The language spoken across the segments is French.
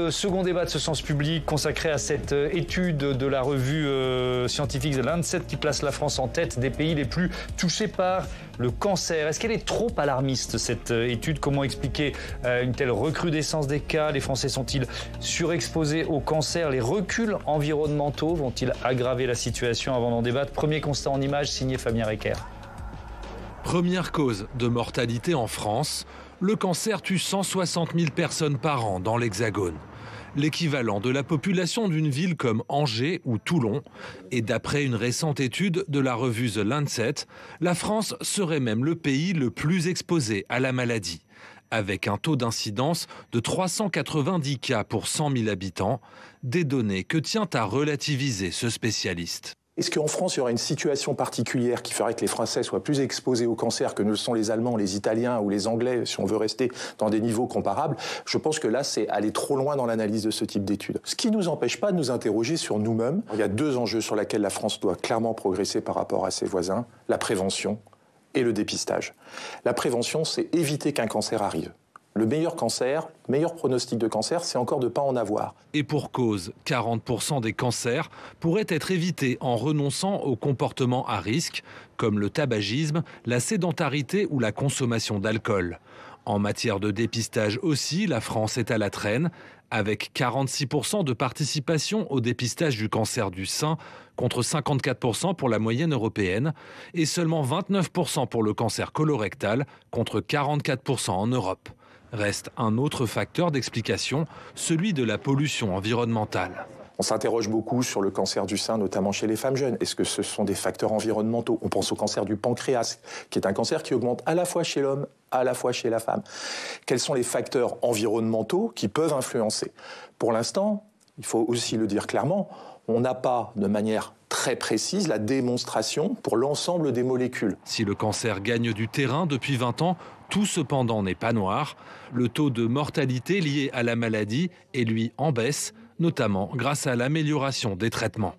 le second débat de ce Sens Public consacré à cette étude de la revue scientifique The Lancet qui place la France en tête des pays les plus touchés par le cancer. Est-ce qu'elle est trop alarmiste, cette étude? Comment expliquer une telle recrudescence des cas? Les Français sont-ils surexposés au cancer? Les reculs environnementaux vont-ils aggraver la situation? Avant d'en débattre, premier constat en images signé Fabien Recker. Première cause de mortalité en France, le cancer tue 160 000 personnes par an dans l'Hexagone. L'équivalent de la population d'une ville comme Angers ou Toulon. Et d'après une récente étude de la revue The Lancet, la France serait même le pays le plus exposé à la maladie, avec un taux d'incidence de 390 cas pour 100 000 habitants, des données que tient à relativiser ce spécialiste. Est-ce qu'en France, il y aura une situation particulière qui ferait que les Français soient plus exposés au cancer que ne le sont les Allemands, les Italiens ou les Anglais, si on veut rester dans des niveaux comparables? Je pense que là, c'est aller trop loin dans l'analyse de ce type d'études. Ce qui ne nous empêche pas de nous interroger sur nous-mêmes. Il y a deux enjeux sur lesquels la France doit clairement progresser par rapport à ses voisins, la prévention et le dépistage. La prévention, c'est éviter qu'un cancer arrive. Le meilleur pronostic de cancer, c'est encore de ne pas en avoir. Et pour cause, 40% des cancers pourraient être évités en renonçant aux comportements à risque, comme le tabagisme, la sédentarité ou la consommation d'alcool. En matière de dépistage aussi, la France est à la traîne, avec 46% de participation au dépistage du cancer du sein, contre 54% pour la moyenne européenne, et seulement 29% pour le cancer colorectal, contre 44% en Europe. Reste un autre facteur d'explication, celui de la pollution environnementale. On s'interroge beaucoup sur le cancer du sein, notamment chez les femmes jeunes. Est-ce que ce sont des facteurs environnementaux? On pense au cancer du pancréas, qui est un cancer qui augmente à la fois chez l'homme, à la fois chez la femme. Quels sont les facteurs environnementaux qui peuvent influencer? Pour l'instant, il faut aussi le dire clairement, on n'a pas de manière très précise la démonstration pour l'ensemble des molécules. Si le cancer gagne du terrain depuis 20 ans, tout cependant n'est pas noir. Le taux de mortalité lié à la maladie est lui en baisse, notamment grâce à l'amélioration des traitements.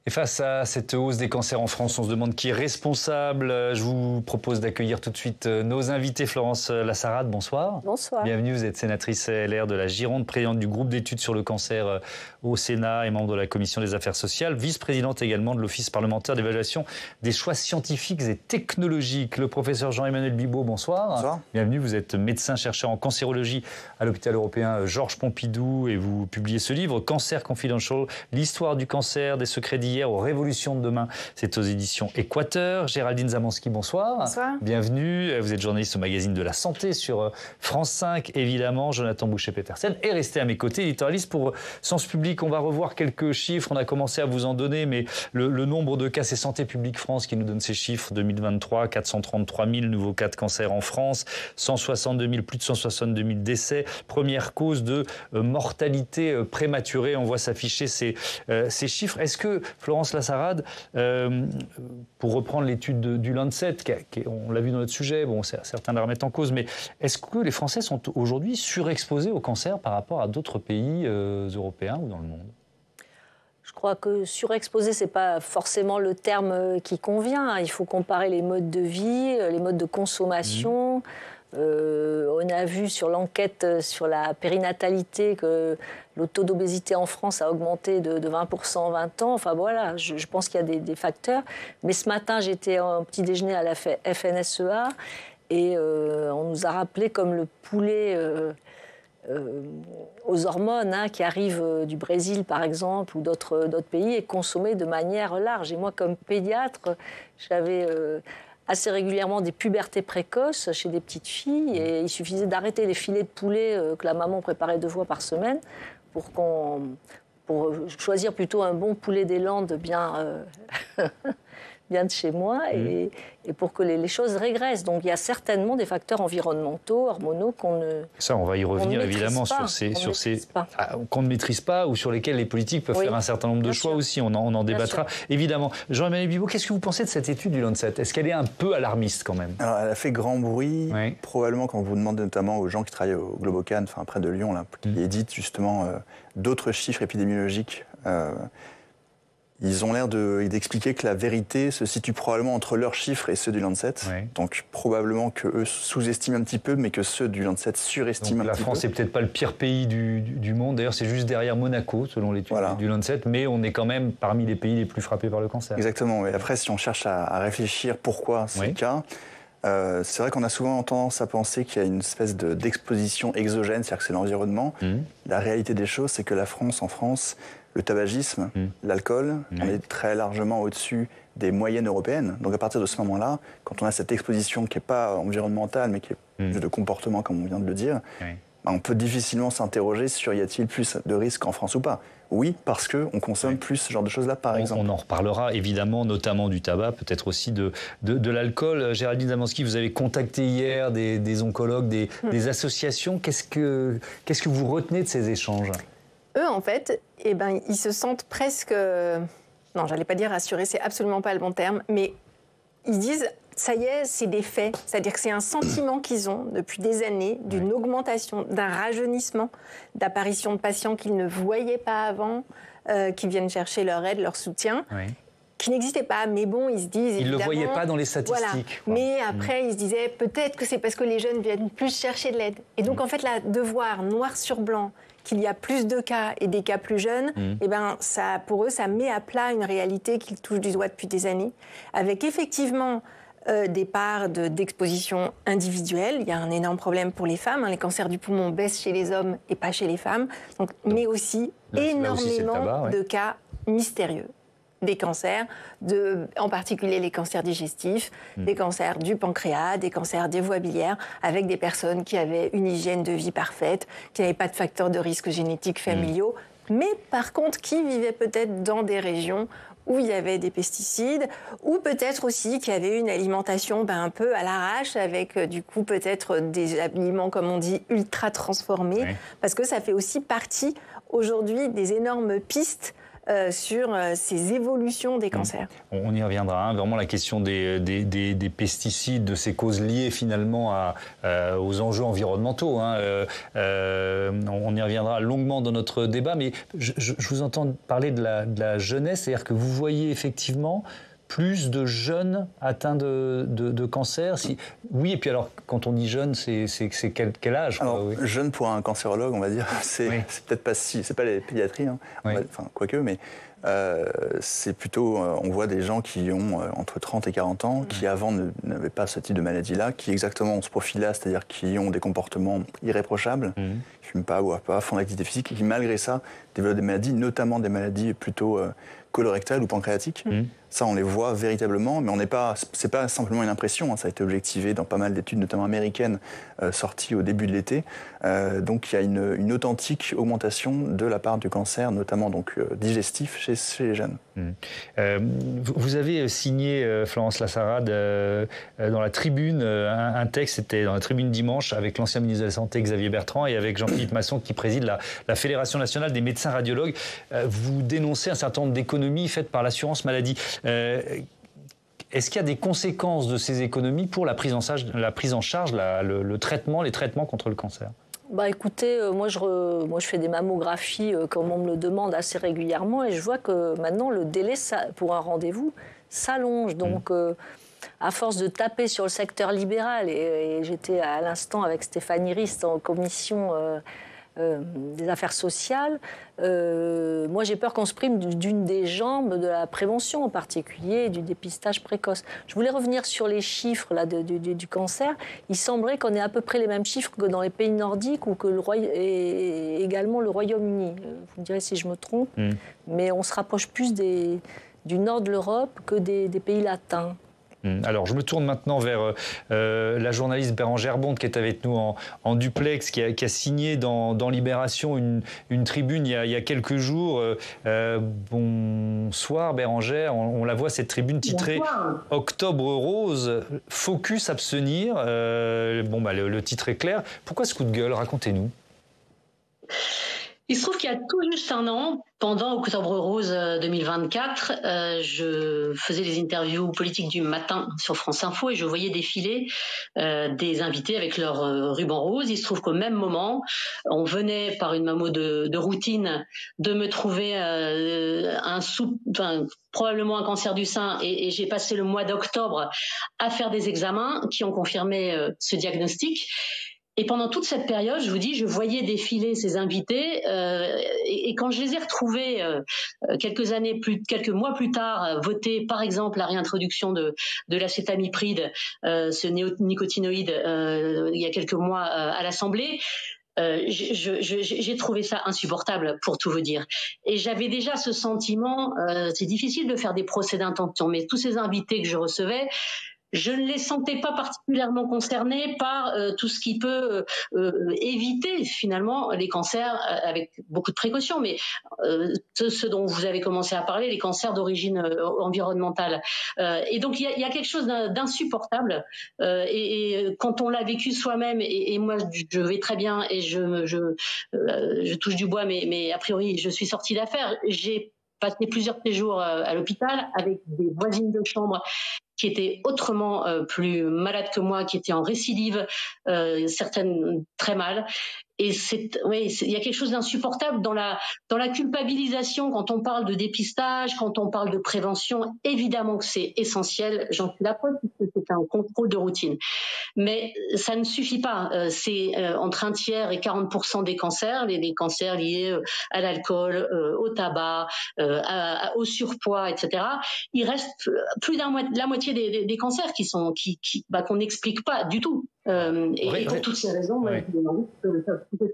Et face à cette hausse des cancers en France, on se demande qui est responsable. Je vous propose d'accueillir tout de suite nos invités. Florence Lassarade, bonsoir. Bonsoir. Bienvenue, vous êtes sénatrice LR de la Gironde, présidente du groupe d'études sur le cancer au Sénat et membre de la commission des affaires sociales, vice-présidente également de l'Office parlementaire d'évaluation des choix scientifiques et technologiques. Le professeur Jean-Emmanuel Bibaud, bonsoir. Bonsoir. Bienvenue, vous êtes médecin-chercheur en cancérologie à l'hôpital européen Georges Pompidou et vous publiez ce livre, Cancer Confidential, l'histoire du cancer, des secrets d'hier aux révolutions de demain. C'est aux éditions Équateur. Géraldine Zamanski, bonsoir. Bonsoir. Bienvenue. Vous êtes journaliste au magazine de la santé sur France 5, évidemment. Jonathan Boucher-Petersen est resté à mes côtés, éditorialiste pour Sens Public. On va revoir quelques chiffres. On a commencé à vous en donner, mais le nombre de cas, c'est Santé publique France qui nous donne ces chiffres. 2023, 433 000 nouveaux cas de cancer en France, 162 000, plus de 162 000 décès. Première cause de mortalité prématurée. On voit s'afficher ces chiffres. Est-ce que Florence Lassarade, pour reprendre l'étude du Lancet, on l'a vu dans notre sujet, bon, certains la remettent en cause, mais est-ce que les Français sont aujourd'hui surexposés au cancer par rapport à d'autres pays européens ou dans le monde? Je crois que surexposé, ce n'est pas forcément le terme qui convient. Il faut comparer les modes de vie, les modes de consommation. On a vu sur l'enquête sur la périnatalité que le taux d'obésité en France a augmenté de 20% en 20 ans. Enfin voilà, je pense qu'il y a des facteurs. Mais ce matin, j'étais en petit déjeuner à la FNSEA et on nous a rappelé comme le poulet aux hormones qui arrivent du Brésil par exemple ou d'autres pays est consommé de manière large. Et moi comme pédiatre, j'avais assez régulièrement des pubertés précoces chez des petites filles et il suffisait d'arrêter les filets de poulet que la maman préparait 2 fois par semaine pour choisir plutôt un bon poulet des Landes bien de chez moi et pour que les choses régressent. Donc il y a certainement des facteurs environnementaux, hormonaux qu'on ne Ça, on va y revenir évidemment sur ces qu'on ne maîtrise pas ou sur lesquels les politiques peuvent faire un certain nombre de choix aussi. On en débattra évidemment. Jean-Emmanuel Bibaud, qu'est-ce que vous pensez de cette étude du Lancet? Est-ce qu'elle est un peu alarmiste quand même? Alors, elle a fait grand bruit, probablement quand vous demandez notamment aux gens qui travaillent au Globocan, enfin près de Lyon, là, qui éditent justement d'autres chiffres épidémiologiques. Ils ont l'air d'expliquer que la vérité se situe probablement entre leurs chiffres et ceux du Lancet. Oui. Donc probablement qu'eux sous-estiment un petit peu, mais que ceux du Lancet surestiment un petit peu. La France n'est peut-être pas le pire pays du monde. D'ailleurs, c'est juste derrière Monaco, selon l'étude du Lancet. Mais on est quand même parmi les pays les plus frappés par le cancer. Exactement. Et après, si on cherche à réfléchir pourquoi c'est le cas, c'est vrai qu'on a souvent tendance à penser qu'il y a une espèce d'exposition exogène, c'est-à-dire que c'est l'environnement. La réalité des choses, c'est que en France, le tabagisme, l'alcool, on est très largement au-dessus des moyennes européennes. Donc à partir de ce moment-là, quand on a cette exposition qui n'est pas environnementale, mais qui est de comportement, comme on vient de le dire, on peut difficilement s'interroger sur y a-t-il plus de risques en France ou pas. Oui, parce qu'on consomme plus ce genre de choses-là, par exemple. On en reparlera évidemment, notamment du tabac, peut-être aussi de l'alcool. Géraldine Damanski, vous avez contacté hier des oncologues, des associations. Qu'est-ce que vous retenez de ces échanges ? Eux, en fait, ils se sentent presque... Non, j'allais pas dire rassurés, c'est absolument pas le bon terme, mais ils disent... Ça y est, c'est des faits. C'est-à-dire que c'est un sentiment qu'ils ont depuis des années d'une augmentation, d'un rajeunissement, d'apparition de patients qu'ils ne voyaient pas avant, qui viennent chercher leur aide, leur soutien, qui n'existait pas. Mais bon, ils se disent évidemment... Ils ne le voyaient pas dans les statistiques. Voilà. Mais après, ils se disaient peut-être que c'est parce que les jeunes viennent plus chercher de l'aide. Et donc, en fait, là, de voir noir sur blanc qu'il y a plus de cas et des cas plus jeunes, ça, pour eux, ça met à plat une réalité qu'ils touchent du doigt depuis des années, avec effectivement... des parts d'exposition individuelle. Il y a un énorme problème pour les femmes. Les cancers du poumon baissent chez les hommes et pas chez les femmes. Mais aussi énormément de cas mystérieux. Des cancers, en particulier les cancers digestifs, des cancers du pancréas, des cancers des voies biliaires, avec des personnes qui avaient une hygiène de vie parfaite, qui n'avaient pas de facteurs de risque génétiques familiaux, mais par contre qui vivaient peut-être dans des régions où il y avait des pesticides, ou peut-être aussi qu'il y avait une alimentation un peu à l'arrache, avec du coup peut-être des aliments, comme on dit, ultra transformés, parce que ça fait aussi partie aujourd'hui des énormes pistes sur ces évolutions des cancers. On y reviendra, vraiment la question des pesticides, de ces causes liées finalement aux enjeux environnementaux. On y reviendra longuement dans notre débat, mais je vous entends parler de la jeunesse, c'est-à-dire que vous voyez effectivement plus de jeunes atteints de cancer. Oui, et puis alors, quand on dit jeune, c'est quel âge? Alors, jeune pour un cancérologue, on va dire, c'est peut-être pas c'est pas les pédiatries, quoique, mais c'est plutôt, on voit des gens qui ont entre 30 et 40 ans, qui avant n'avaient pas ce type de maladie-là, qui exactement ont ce profil-là, c'est-à-dire qui ont des comportements irréprochables, qui ne fument pas, boivent pas, font l'activité physique, et qui malgré ça développent des maladies, notamment des maladies plutôt colorectales ou pancréatiques. Ça, on les voit véritablement, mais c'est pas simplement une impression, ça a été objectivé dans pas mal d'études, notamment américaines, sorties au début de l'été. Donc il y a une authentique augmentation de la part du cancer, notamment digestif chez les jeunes. Vous avez signé, Florence Lassarat, dans la Tribune, un texte, c'était dans la Tribune dimanche, avec l'ancien ministre de la Santé Xavier Bertrand et avec Jean-Philippe Masson qui préside la Fédération nationale des médecins radiologues. Vous dénoncez un certain nombre d'économies faites par l'assurance maladie. Est-ce qu'il y a des conséquences de ces économies pour la prise en charge, le traitement, les traitements contre le cancer? Écoutez, moi je fais des mammographies comme on me le demande assez régulièrement et je vois que maintenant le délai pour un rendez-vous s'allonge. Donc à force de taper sur le secteur libéral, et j'étais à l'instant avec Stéphanie Rist en commission des affaires sociales, moi j'ai peur qu'on se prime d'une des jambes de la prévention, en particulier du dépistage précoce. Je voulais revenir sur les chiffres là, du cancer. Il semblerait qu'on ait à peu près les mêmes chiffres que dans les pays nordiques ou que et également le Royaume-Uni. Vous me direz si je me trompe, mais on se rapproche plus du nord de l'Europe que des pays latins. Alors, je me tourne maintenant vers la journaliste Bérangère Bonte qui est avec nous en duplex, qui a signé dans Libération une tribune il y a quelques jours. Bonsoir Bérangère, on la voit, cette tribune titrée « Octobre rose, focus abstenir ». Le titre est clair. Pourquoi ce coup de gueule? Racontez-nous. Il se trouve qu'il y a tout juste un an, pendant Octobre Rose 2024, je faisais des interviews politiques du matin sur France Info et je voyais défiler des invités avec leur ruban rose. Il se trouve qu'au même moment, on venait par une mammo de routine de me trouver probablement un cancer du sein et j'ai passé le mois d'octobre à faire des examens qui ont confirmé ce diagnostic. Et pendant toute cette période, je vous dis, je voyais défiler ces invités et quand je les ai retrouvés quelques mois plus tard, voter par exemple la réintroduction de l'acétamipride, ce néonicotinoïde, il y a quelques mois à l'Assemblée, j'ai trouvé ça insupportable, pour tout vous dire. Et j'avais déjà ce sentiment, c'est difficile de faire des procès d'intention, mais tous ces invités que je recevais, je ne les sentais pas particulièrement concernés par tout ce qui peut éviter finalement les cancers avec beaucoup de précautions, mais ce dont vous avez commencé à parler, les cancers d'origine environnementale. Et donc il y a quelque chose d'insupportable. Et quand on l'a vécu soi-même, et moi je vais très bien et je touche du bois, mais a priori je suis sortie d'affaire. J'ai passé plusieurs séjours à l'hôpital avec des voisines de chambre qui étaient autrement plus malades que moi, qui étaient en récidive, certaines très mal. Et il y a quelque chose d'insupportable dans la culpabilisation quand on parle de dépistage, quand on parle de prévention. Évidemment que c'est essentiel, j'en suis la preuve, puisque c'est un contrôle de routine. Mais ça ne suffit pas. C'est entre 1 tiers et 40% des cancers, les cancers liés à l'alcool, au tabac, au surpoids, etc. Il reste plus la moitié des cancers qu'on n'explique pas du tout. Et pour toutes ces raisons, moi, je demande ce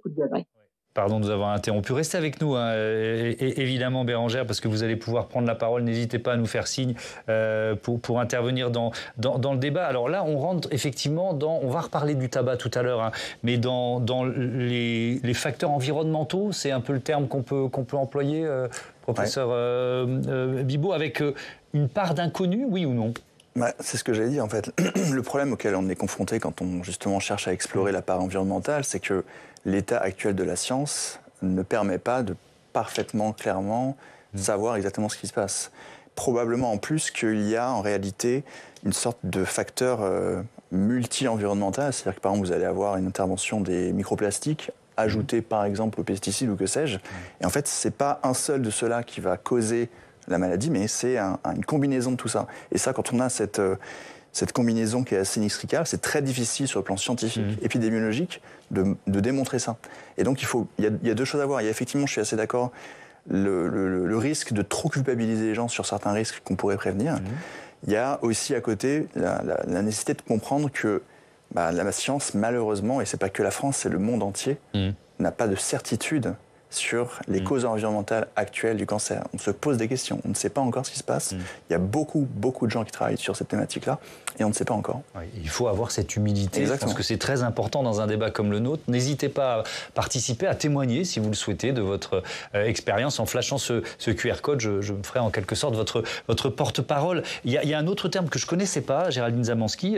coup de gueule. Pardon de nous avoir interrompu. Restez avec nous, évidemment, Bérangère, parce que vous allez pouvoir prendre la parole. N'hésitez pas à nous faire signe pour intervenir dans le débat. Alors là, on rentre effectivement on va reparler du tabac tout à l'heure, mais dans les facteurs environnementaux, c'est un peu le terme qu'on peut employer, professeur Bibaud, avec une part d'inconnu, oui ou non ? C'est ce que j'allais dire en fait. Le problème auquel on est confronté quand on justement cherche à explorer la part environnementale, c'est que l'état actuel de la science ne permet pas de parfaitement, clairement savoir exactement ce qui se passe. Probablement en plus qu'il y a en réalité une sorte de facteur multi-environnemental, c'est-à-dire que par exemple vous allez avoir une intervention des microplastiques ajoutés par exemple aux pesticides ou que sais-je, et en fait c'est pas un seul de ceux-là qui va causer la maladie, mais c'est une combinaison de tout ça. Et ça, quand on a cette combinaison qui est assez inextricable, c'est très difficile sur le plan scientifique, épidémiologique, de démontrer ça. Et donc, il y a deux choses à voir. Il y a effectivement, je suis assez d'accord, le risque de trop culpabiliser les gens sur certains risques qu'on pourrait prévenir. Il y a aussi à côté la nécessité de comprendre que la science, malheureusement, et c'est pas que la France, c'est le monde entier, n'a pas de certitude sur les causes environnementales actuelles du cancer. On se pose des questions, on ne sait pas encore ce qui se passe. Il y a beaucoup de gens qui travaillent sur cette thématique-là et on ne sait pas encore. Oui, il faut avoir cette humilité. Exactement. Je pense que c'est très important dans un débat comme le nôtre. N'hésitez pas à participer, à témoigner si vous le souhaitez de votre expérience en flashant ce QR code. Je me ferai en quelque sorte votre porte-parole. Il y a un autre terme que je ne connaissais pas, Géraldine Zamanski,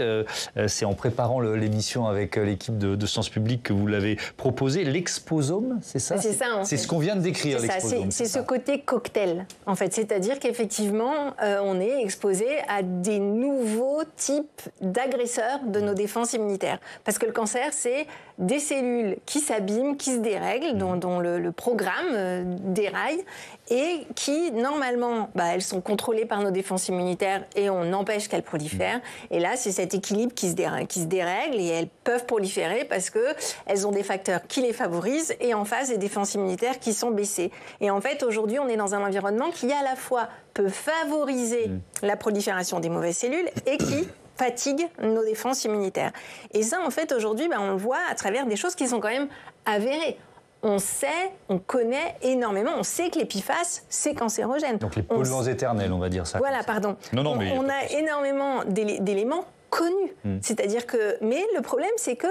c'est en préparant l'émission avec l'équipe de Sciences Publiques que vous l'avez proposé, l'exposome, c'est ça ? C'est ça. C'est ce qu'on vient de décrire, l'exposome. C'est ce côté cocktail, en fait. C'est-à-dire qu'effectivement, on est exposé à des nouveaux types d'agresseurs de nos défenses immunitaires. Parce que le cancer, c'est des cellules qui s'abîment, qui se dérèglent, dont le programme déraille, et qui, normalement, elles sont contrôlées par nos défenses immunitaires et on empêche qu'elles prolifèrent. Et là, c'est cet équilibre qui se dérègle et elles peuvent proliférer parce qu'elles ont des facteurs qui les favorisent et en face, des défenses immunitaires qui sont baissées. Et en fait, aujourd'hui, on est dans un environnement qui, à la fois, peut favoriser la prolifération des mauvaises cellules et qui fatigue nos défenses immunitaires. Et ça, en fait, aujourd'hui, on le voit à travers des choses qui sont quand même avérées. On sait, on connaît énormément, on sait que les PFAS, c'est cancérogène. Donc les polluants éternels, on va dire ça. Voilà, pardon. On a énormément d'éléments connus. C'est-à-dire que... Mais le problème, c'est que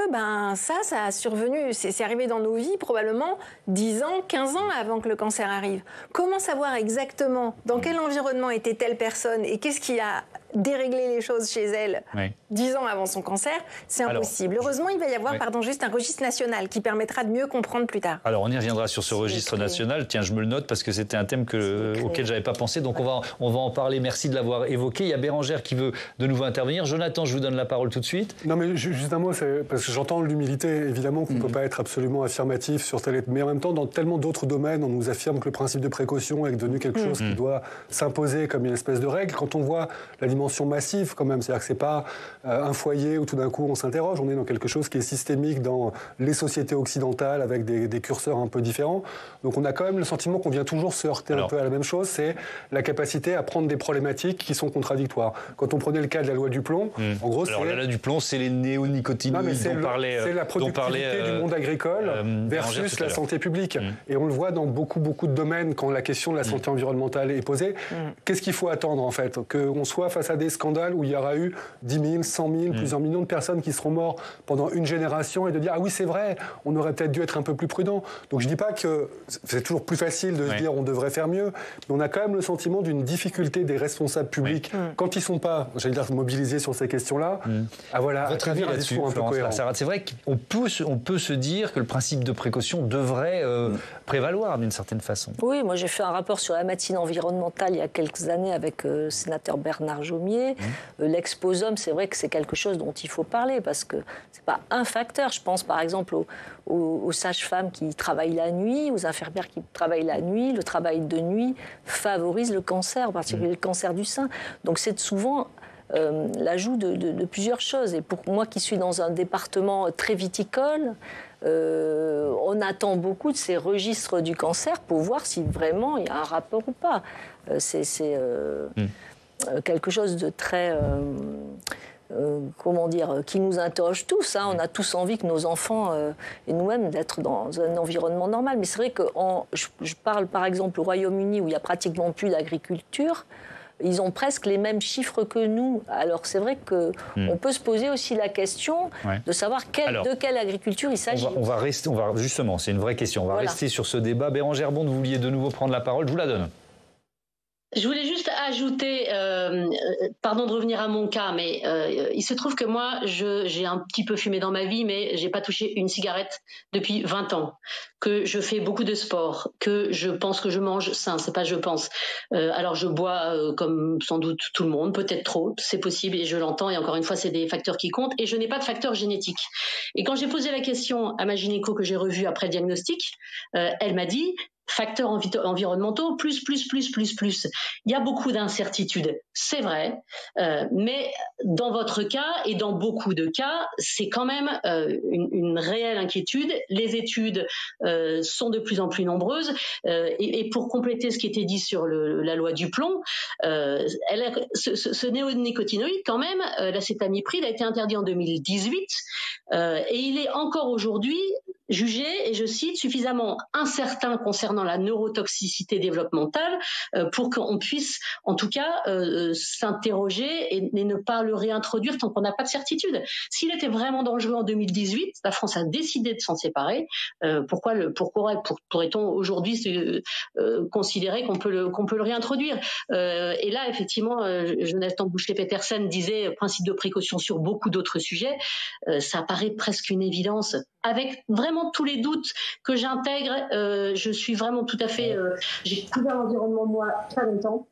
ça a survenu, c'est arrivé dans nos vies probablement 10 ans, 15 ans avant que le cancer arrive. Comment savoir exactement dans quel environnement était telle personne et qu'est-ce qui a dérégler les choses chez elle 10 ans avant son cancer, c'est impossible. Heureusement, il va y avoir juste un registre national qui permettra de mieux comprendre plus tard. Alors, on y reviendra sur ce registre national. Tiens, je me le note parce que c'était un thème auquel je n'avais pas pensé. Donc, on va en parler. Merci de l'avoir évoqué. Il y a Bérengère qui veut de nouveau intervenir. Jonathan, je vous donne la parole tout de suite. Non, mais juste un mot, parce que j'entends l'humilité, évidemment, qu'on ne peut pas être absolument affirmatif sur tel... Mais en même temps, dans tellement d'autres domaines, on nous affirme que le principe de précaution est devenu quelque chose qui doit s'imposer comme une espèce de règle. Quand on voit la dimension massive, quand même, c'est-à-dire que ce n'est pas un foyer où tout d'un coup on s'interroge, on est dans quelque chose qui est systémique dans les sociétés occidentales avec des curseurs un peu différents. Donc on a quand même le sentiment qu'on vient toujours se heurter un peu à la même chose, c'est la capacité à prendre des problématiques qui sont contradictoires. Quand on prenait le cas de la loi du plomb, en gros, la loi du plomb, c'est les néonicotinoïdes dont parlait... C'est la productivité du monde agricole versus la santé publique. Et on le voit dans beaucoup de domaines quand la question de la santé environnementale est posée. Qu'est-ce qu'il faut attendre, en fait ? Qu'on soit face à des scandales où il y aura eu 10 000, 100 000, plusieurs millions de personnes qui seront mortes pendant une génération et de dire « Ah oui, c'est vrai, on aurait peut-être dû être un peu plus prudent ». Donc je ne dis pas que c'est toujours plus facile de se dire « on devrait faire mieux », mais on a quand même le sentiment d'une difficulté des responsables publics, quand ils ne sont pas, j'allais dire, mobilisés sur ces questions-là, à traduire un discours un peu cohérent. C'est vrai qu'on peut se dire que le principe de précaution devrait prévaloir d'une certaine façon. Oui, moi j'ai fait un rapport sur la médecine environnementale il y a quelques années avec le sénateur Bernard Jomier. L'exposome, c'est vrai que c'est quelque chose dont il faut parler parce que c'est pas un facteur. Je pense par exemple aux sages-femmes qui travaillent la nuit, aux infirmières qui travaillent la nuit. Le travail de nuit favorise le cancer, en particulier le cancer du sein. Donc c'est souvent l'ajout de plusieurs choses. Et pour moi qui suis dans un département très viticole, on attend beaucoup de ces registres du cancer pour voir si vraiment il y a un rapport ou pas. C'est quelque chose de très... qui nous interroge tous. On a tous envie que nos enfants et nous-mêmes d'être dans un environnement normal. Mais c'est vrai que je parle par exemple au Royaume-Uni où il n'y a pratiquement plus d'agriculture. Ils ont presque les mêmes chiffres que nous. Alors c'est vrai qu'on peut se poser aussi la question de savoir de quelle agriculture il s'agit. Justement, c'est une vraie question. On va rester sur ce débat. Bérengère Bond, vous vouliez de nouveau prendre la parole, je vous la donne. Je voulais juste ajouter, pardon de revenir à mon cas, mais il se trouve que moi, j'ai un petit peu fumé dans ma vie, mais j'ai pas touché une cigarette depuis 20 ans, que je fais beaucoup de sport, que je pense que je mange sain, c'est pas je pense. Alors je bois comme sans doute tout le monde, peut-être trop, c'est possible et je l'entends, et encore une fois, c'est des facteurs qui comptent, et je n'ai pas de facteur génétique. Et quand j'ai posé la question à ma gynéco que j'ai revue après le diagnostic, elle m'a dit... facteurs environnementaux, plus. Il y a beaucoup d'incertitudes, c'est vrai, mais dans votre cas et dans beaucoup de cas, c'est quand même une réelle inquiétude. Les études sont de plus en plus nombreuses et pour compléter ce qui était dit sur la loi du plomb, ce néonicotinoïde, quand même, l'acétamipride a été interdit en 2018 et il est encore aujourd'hui jugé, et je cite, suffisamment incertain concernant la neurotoxicité développementale pour qu'on puisse, en tout cas, s'interroger et ne pas le réintroduire tant qu'on n'a pas de certitude. S'il était vraiment dangereux en 2018, la France a décidé de s'en séparer. Pourquoi pourrait-on aujourd'hui considérer qu'on peut le réintroduire et là, effectivement, Jonathan Boucher-Petersen disait principe de précaution sur beaucoup d'autres sujets. Ça paraît presque une évidence. Avec vraiment tous les doutes que j'intègre, je suis vraiment tout à fait... j'ai couvert l'environnement, moi, très longtemps.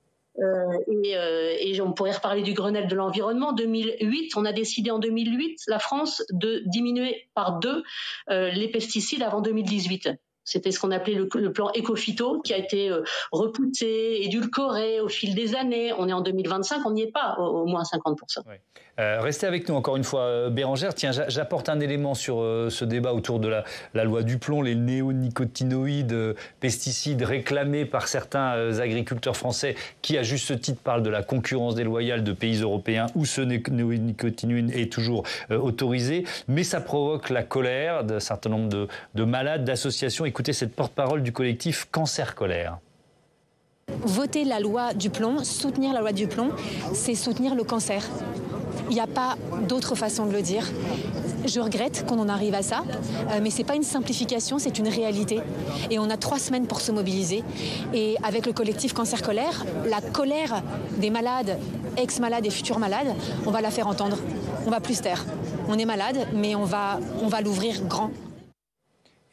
Et on pourrait reparler du Grenelle de l'environnement. 2008, on a décidé en 2008, la France, de diminuer par 2 les pesticides avant 2018. C'était ce qu'on appelait le plan éco-phyto, qui a été repoussé, édulcoré au fil des années. On est en 2025, on n'y est pas, au moins 50%. Oui. Restez avec nous encore une fois, Bérengère. Tiens, j'apporte un élément sur ce débat autour de la loi du plomb, les néonicotinoïdes, pesticides réclamés par certains agriculteurs français qui, à juste titre, parlent de la concurrence déloyale de pays européens où ce néonicotinoïde est toujours autorisé. Mais ça provoque la colère d'un certain nombre de malades, d'associations. Écoutez cette porte-parole du collectif Cancer Colère. Voter la loi du plomb, soutenir la loi du plomb, c'est soutenir le cancer. Il n'y a pas d'autre façon de le dire. Je regrette qu'on en arrive à ça, mais ce n'est pas une simplification, c'est une réalité. Et on a 3 semaines pour se mobiliser. Et avec le collectif Cancer Colère, la colère des malades ex-malades et futurs malades, on va la faire entendre. On va plus se taire. On est malade, mais on va l'ouvrir grand.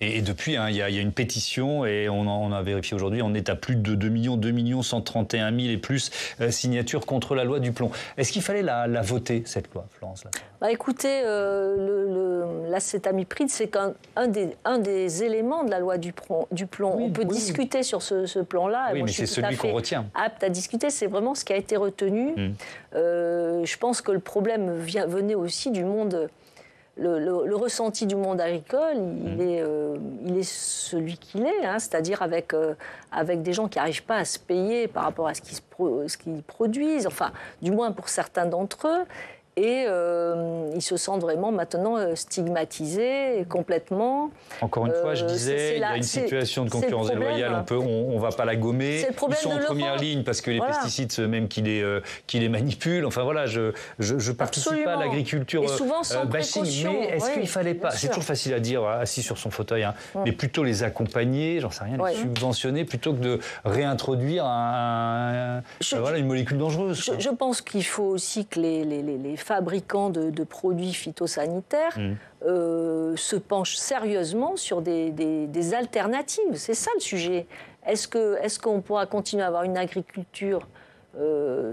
Et depuis, il y a une pétition, et on a vérifié aujourd'hui, on est à plus de 2 131 000 et plus signatures contre la loi du plomb. Est-ce qu'il fallait la voter, cette loi, Florence? Écoutez, l'acétamipride, c'est un des éléments de la loi du plomb. Oui, on peut discuter sur ce plan-là. Oui, mais c'est celui qu'on retient. Apte à discuter, c'est vraiment ce qui a été retenu. Je pense que le problème venait aussi du monde... Le ressenti du monde agricole, il est celui qu'il est, hein, c'est-à-dire avec des gens qui n'arrivent pas à se payer par rapport à ce qu'ils produisent, enfin, du moins pour certains d'entre eux. Et ils se sentent vraiment maintenant stigmatisés complètement. Encore une fois, je disais, il y a une situation de concurrence déloyale, on ne va pas la gommer. Ils sont en première ligne parce que les pesticides, c'est eux-mêmes qui les manipulent. Enfin voilà, je ne participe pas à l'agriculture bashing, mais est-ce qu'il ne fallait pas, c'est toujours facile à dire, assis sur son fauteuil, hein, mais plutôt les accompagner, j'en sais rien, les subventionner, plutôt que de réintroduire une molécule dangereuse. Je pense qu'il faut aussi que les fabricants de produits phytosanitaires se penchent sérieusement sur des alternatives. C'est ça le sujet. Est-ce qu'on pourra continuer à avoir une agriculture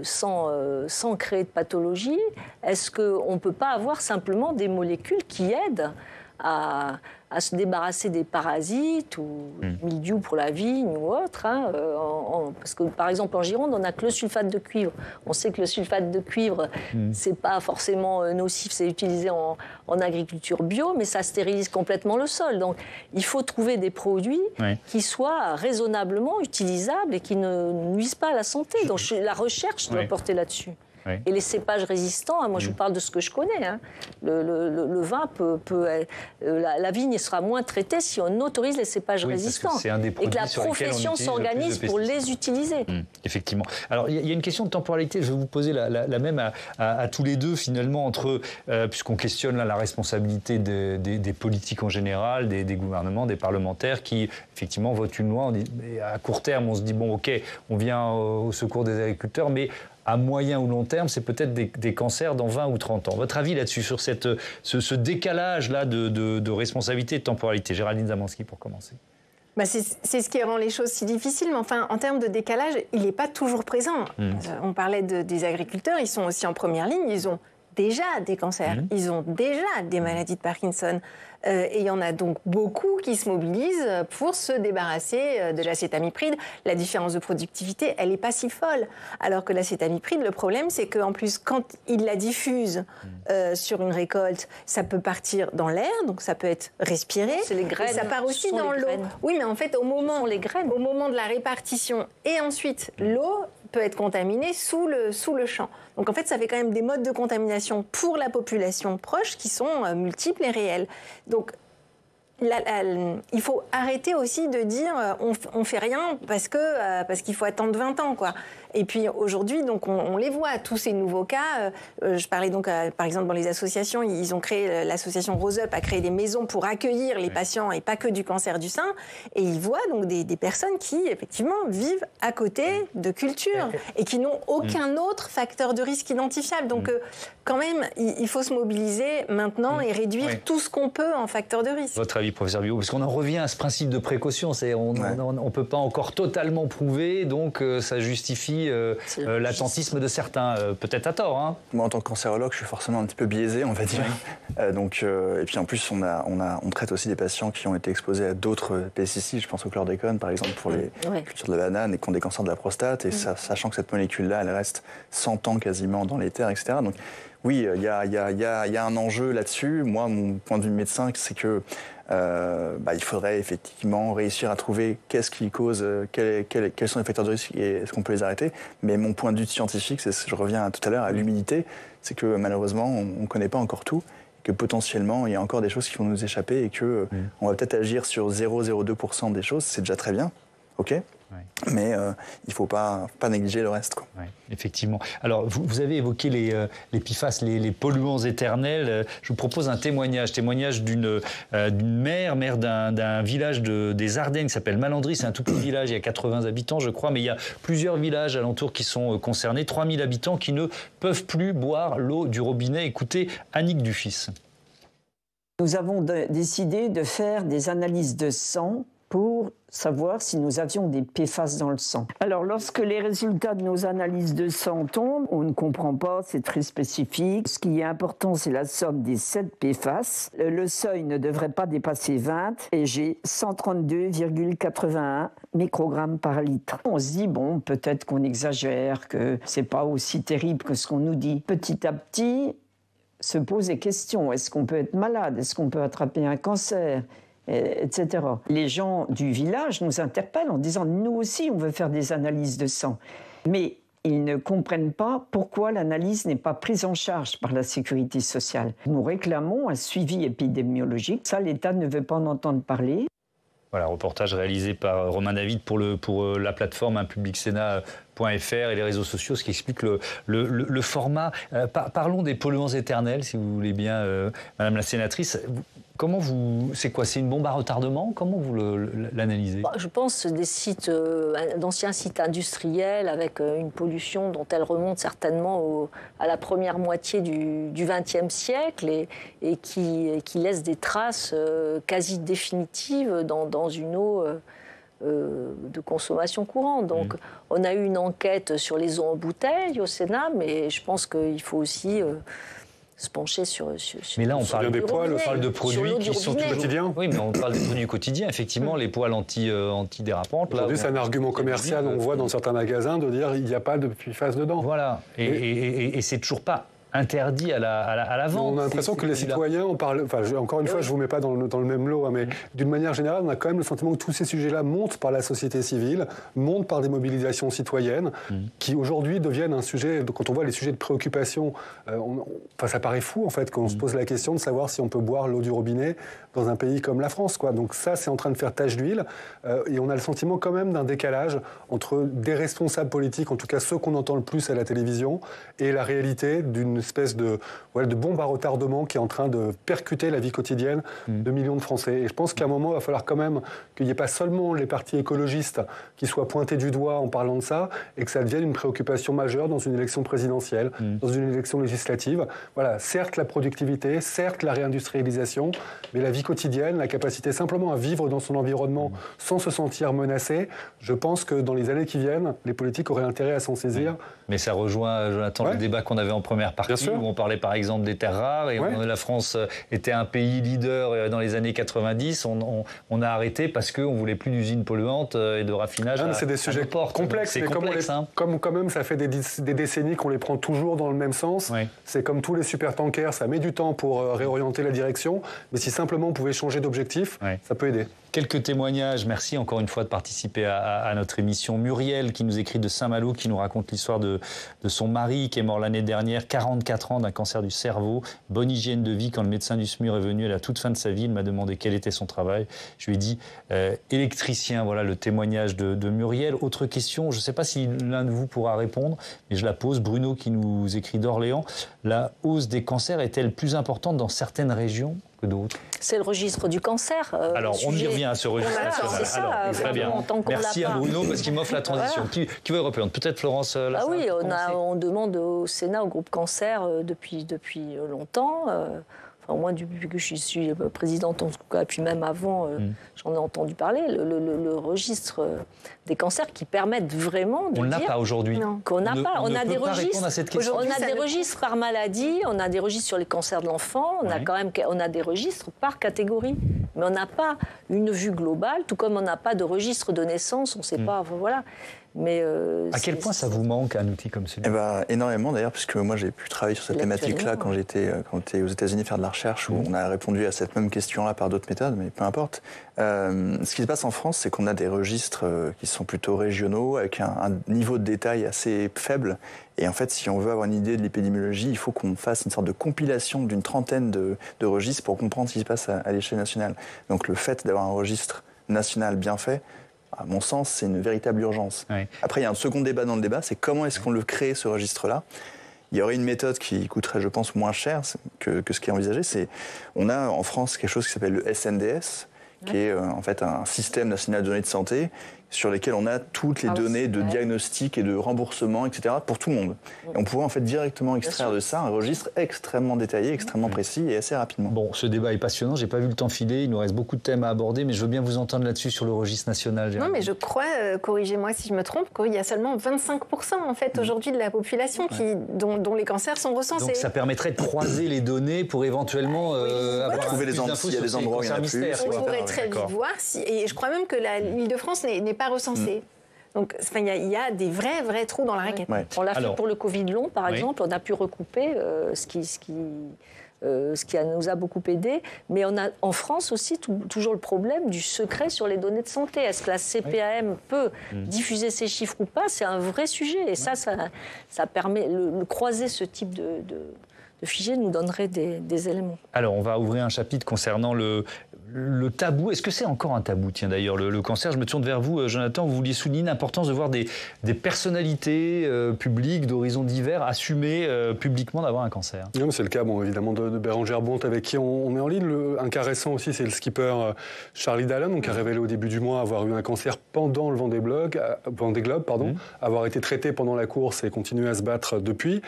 sans créer de pathologie? Est-ce qu'on ne peut pas avoir simplement des molécules qui aident à se débarrasser des parasites ou mildiou pour la vigne ou autre, hein, parce que par exemple en Gironde on n'a que le sulfate de cuivre. On sait que le sulfate de cuivre c'est pas forcément nocif, c'est utilisé en agriculture bio, mais ça stérilise complètement le sol. Donc il faut trouver des produits qui soient raisonnablement utilisables et qui ne nuisent pas à la santé. Donc la recherche doit porter là-dessus. Et les cépages résistants, moi je vous parle de ce que je connais, hein. Le vin la vigne sera moins traitée si on autorise les cépages résistants et que la profession s'organise pour les utiliser. Effectivement. Alors il y a une question de temporalité, je vais vous poser la même à tous les deux finalement, entre puisqu'on questionne là, la responsabilité des politiques en général, des gouvernements, des parlementaires qui effectivement votent une loi, à court terme on se dit bon ok, on vient au secours des agriculteurs, mais à moyen ou long terme, c'est peut-être des cancers dans 20 ou 30 ans. Votre avis là-dessus, sur ce décalage-là de responsabilité et de temporalité? Géraldine Zamanski, pour commencer. C'est ce qui rend les choses si difficiles, mais enfin, en termes de décalage, il n'est pas toujours présent. On parlait des agriculteurs, ils sont aussi en première ligne, ils ont déjà des cancers, ils ont déjà des maladies de Parkinson. Et il y en a donc beaucoup qui se mobilisent pour se débarrasser de l'acétamipride. La différence de productivité, elle n'est pas si folle. Alors que l'acétamipride, le problème, c'est qu'en plus, quand il la diffuse sur une récolte, ça peut partir dans l'air, donc ça peut être respiré. C'est les graines. Et ça part aussi dans l'eau. Oui, mais en fait, au moment de la répartition et ensuite l'eau peut être contaminée sous le champ. Donc en fait, ça fait quand même des modes de contamination pour la population proche qui sont multiples et réels. Donc il faut arrêter aussi de dire on fait rien parce qu'il faut attendre 20 ans, quoi. Et puis aujourd'hui, donc on les voit, tous ces nouveaux cas. Je parlais donc, par exemple, dans les associations, ils ont créé, l'association Rose Up a créé des maisons pour accueillir les patients et pas que du cancer du sein. Et ils voient donc des personnes qui, effectivement, vivent à côté de cultures et qui n'ont aucun autre facteur de risque identifiable. Donc quand même, il faut se mobiliser maintenant et réduire tout ce qu'on peut en facteur de risque. Votre avis, professeur Biot, parce qu'on en revient à ce principe de précaution. On ne peut pas encore totalement prouver, donc ça justifie l'attentisme de certains, peut-être à tort. Hein. Moi, en tant que cancérologue, je suis forcément un petit peu biaisé, on va dire. Et puis en plus, on traite aussi des patients qui ont été exposés à d'autres pesticides. Je pense au chlordécone, par exemple, pour les cultures de la banane et qui ont des cancers de la prostate. Et sachant que cette molécule-là, elle reste 100 ans quasiment dans les terres, etc. Donc oui, il y a un enjeu là-dessus. Moi, mon point de vue médecin, c'est que il faudrait effectivement réussir à trouver qu'est-ce qui cause, quels sont les facteurs de risque et est-ce qu'on peut les arrêter. Mais mon point de vue scientifique, je reviens tout à l'heure à l'humilité, c'est que malheureusement, on ne connaît pas encore tout, et que potentiellement, il y a encore des choses qui vont nous échapper et qu'on va peut-être agir sur 0,02% des choses, c'est déjà très bien. ok. Mais il ne faut pas négliger le reste, quoi. Ouais, effectivement. Alors, vous avez évoqué les PFAS, les polluants éternels. Je vous propose un témoignage d'une mère d'un village des Ardennes qui s'appelle Malandry. C'est un tout petit village, il y a 80 habitants, je crois, mais il y a plusieurs villages alentours qui sont concernés. 3000 habitants qui ne peuvent plus boire l'eau du robinet. Écoutez Annick Dufis. Nous avons décidé de faire des analyses de sang pour savoir si nous avions des PFAS dans le sang. Alors, lorsque les résultats de nos analyses de sang tombent, on ne comprend pas, c'est très spécifique. Ce qui est important, c'est la somme des 7 PFAS. Le seuil ne devrait pas dépasser 20 et j'ai 132,81 microgrammes par litre. On se dit, bon, peut-être qu'on exagère, que c'est pas aussi terrible que ce qu'on nous dit. Petit à petit, se posent des questions. Est-ce qu'on peut être malade? Est-ce qu'on peut attraper un cancer? Etc. Les gens du village nous interpellent en disant « nous aussi, on veut faire des analyses de sang ». Mais ils ne comprennent pas pourquoi l'analyse n'est pas prise en charge par la sécurité sociale. Nous réclamons un suivi épidémiologique. Ça, l'État ne veut pas en entendre parler. Voilà, reportage réalisé par Romain David pour la plateforme publicsena.fr et les réseaux sociaux, ce qui explique le format. Parlons des polluants éternels, si vous voulez bien, Madame la sénatrice. C'est quoi? C'est une bombe à retardement? Comment vous l'analysez? Je pense des sites, d'anciens sites industriels avec une pollution dont elle remonte certainement à la première moitié du XXe siècle et qui laisse des traces quasi définitives dans une eau de consommation courante. Donc on a eu une enquête sur les eaux en bouteille au Sénat, mais je pense qu'il faut aussi se pencher sur mais là, on parle des poils, on parle de produits qui sont du quotidien. Oui, mais on parle des produits quotidiens, effectivement, les poils antidérapantes. Aujourd'hui, c'est un argument commercial, on voit dans certains magasins, de dire il n'y a pas de PFAS dedans. Voilà, et c'est toujours pas interdit à la vente. On a l'impression que les citoyens, encore une fois, je ne vous mets pas dans le même lot, hein, mais d'une manière générale, on a quand même le sentiment que tous ces sujets-là montent par la société civile, montent par des mobilisations citoyennes, qui aujourd'hui deviennent un sujet, quand on voit les sujets de préoccupation, ça paraît fou en fait, quand on se pose la question de savoir si on peut boire l'eau du robinet dans un pays comme la France, quoi. Donc ça, c'est en train de faire tache d'huile, et on a le sentiment quand même d'un décalage entre des responsables politiques, en tout cas ceux qu'on entend le plus à la télévision, et la réalité d'une espèce de bombe à retardement qui est en train de percuter la vie quotidienne de millions de Français. Et je pense qu'à un moment, il va falloir quand même qu'il n'y ait pas seulement les partis écologistes qui soient pointés du doigt en parlant de ça, et que ça devienne une préoccupation majeure dans une élection présidentielle, dans une élection législative. Voilà, certes la productivité, certes la réindustrialisation, mais la vie quotidienne, la capacité simplement à vivre dans son environnement sans se sentir menacé, je pense que dans les années qui viennent, les politiques auraient intérêt à s'en saisir. Mais ça rejoint, Jonathan, le débat qu'on avait en première partie, où on parlait par exemple des terres rares, et la France était un pays leader dans les années 90. On a arrêté parce qu'on ne voulait plus d'usines polluantes et de raffinage. C'est des sujets complexes, c'est complexe. Comme quand même ça fait des décennies qu'on les prend toujours dans le même sens. C'est comme tous les supertankers, ça met du temps pour réorienter la direction, mais si simplement on pouvait changer d'objectif, ça peut aider. Quelques témoignages. Merci encore une fois de participer à notre émission. Muriel, qui nous écrit de Saint-Malo, qui nous raconte l'histoire de son mari qui est mort l'année dernière, 44 ans d'un cancer du cerveau. Bonne hygiène de vie. Quand le médecin du SMUR est venu à la toute fin de sa vie, il m'a demandé quel était son travail. Je lui ai dit électricien. Voilà le témoignage de Muriel. Autre question, je ne sais pas si l'un de vous pourra répondre, mais je la pose. Bruno, qui nous écrit d'Orléans. La hausse des cancers est-elle plus importante dans certaines régions que d'autres? C'est le registre du cancer. Alors, on y revient à ce registre national. C'est ça. Très bien. Merci à Bruno, parce qu'il m'offre la transition. Qui veut reprendre? Peut-être Florence Lassalle. Oui, on demande au Sénat, au groupe cancer, depuis longtemps, au moins depuis que je suis présidente en tout cas, puis même avant, j'en ai entendu parler, le registre des cancers qui permettent vraiment de dire... On ne l'a pas aujourd'hui. Qu'on n'a pas. On a des registres. À cette question. On a des registres par maladie, on a des registres sur les cancers de l'enfant, on a des registres par catégorie. Mais on n'a pas une vue globale, tout comme on n'a pas de registre de naissance, on ne sait pas, voilà. Mais à quel point ça vous manque un outil comme celui-là? Énormément d'ailleurs, puisque moi j'ai pu travailler sur cette thématique-là quand j'étais aux États-Unis faire de la recherche, où on a répondu à cette même question-là par d'autres méthodes, mais peu importe. Ce qui se passe en France, c'est qu'on a des registres qui sont plutôt régionaux, avec un niveau de détail assez faible. Et en fait, si on veut avoir une idée de l'épidémiologie, il faut qu'on fasse une sorte de compilation d'une trentaine de registres pour comprendre ce qui se passe à l'échelle nationale. Donc le fait d'avoir un registre national bien fait À mon sens, c'est une véritable urgence. Oui. Après, il y a un second débat dans le débat, c'est comment est-ce qu'on le crée, ce registre-là. Il y aurait une méthode qui coûterait, je pense, moins cher que ce qui est envisagé. On a en France quelque chose qui s'appelle le SNDS, qui est en fait un système national de données de santé sur lesquels on a toutes les données de diagnostic et de remboursement, etc., pour tout le monde. Et on pourrait en fait directement extraire de ça un registre extrêmement détaillé, extrêmement précis et assez rapidement. Bon, ce débat est passionnant, j'ai pas vu le temps filer, il nous reste beaucoup de thèmes à aborder, mais je veux bien vous entendre là-dessus sur le registre national. Non, mais je crois, corrigez-moi si je me trompe, qu'il y a seulement 25% en fait aujourd'hui de la population dont les cancers sont recensés. Donc ça permetrait de croiser les données pour éventuellement avoir trouver plus d'infos sur ces cancers mystères. On pourrait très vite voir, et je crois même que l'Île-de-France n'est pas recensée. Donc, il y a des vrais trous dans la raquette. Ouais. On l'a fait pour le Covid long, par exemple. On a pu recouper ce qui nous a beaucoup aidé. Mais on a en France aussi toujours le problème du secret sur les données de santé. Est-ce que la CPAM peut diffuser ces chiffres ou pas? C'est un vrai sujet. Et ça permet de croiser ce type de fichier nous donnerait des éléments. Alors, on va ouvrir un chapitre concernant le tabou. Est-ce que c'est encore un tabou, tiens, d'ailleurs, le cancer? Je me tourne vers vous, Jonathan. Vous vouliez souligner l'importance de voir des personnalités publiques d'horizons divers assumer publiquement d'avoir un cancer. Oui, c'est le cas, évidemment, de Bérengère Bonte, avec qui on est en ligne. Un cas récent aussi, c'est le skipper Charlie Dallan, qui a révélé au début du mois avoir eu un cancer pendant le Vendée Globe, avoir été traité pendant la course et continuer à se battre depuis.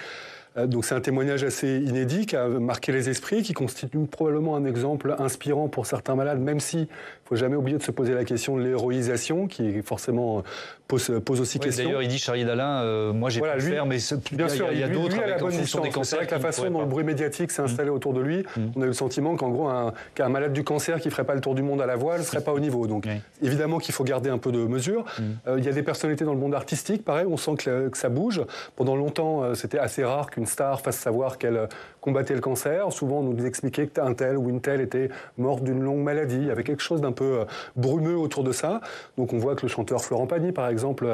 Donc c'est un témoignage assez inédit qui a marqué les esprits, qui constitue probablement un exemple inspirant pour certains malades, même si il ne faut jamais oublier de se poser la question de l'héroïsation, qui forcément pose aussi question. D'ailleurs, il dit Charlie Dallan, moi j'ai pu le faire, mais bien sûr, il y a d'autres avec en fonction des cancers. C'est vrai que la façon dont le bruit médiatique s'est installé autour de lui, on a eu le sentiment qu'en gros, qu'un malade du cancer qui ne ferait pas le tour du monde à la voile ne serait pas au niveau. Donc évidemment qu'il faut garder un peu de mesure. Il y a des personnalités dans le monde artistique, pareil, on sent que ça bouge. Pendant longtemps, c'était assez rare qu'une star fasse savoir qu'elle combattait le cancer. Souvent, on nous expliquait qu'un tel ou une telle était morte d'une longue maladie. Il y avait quelque chose d'un peu brumeux autour de ça. Donc on voit que le chanteur Florent Pagny, par exemple,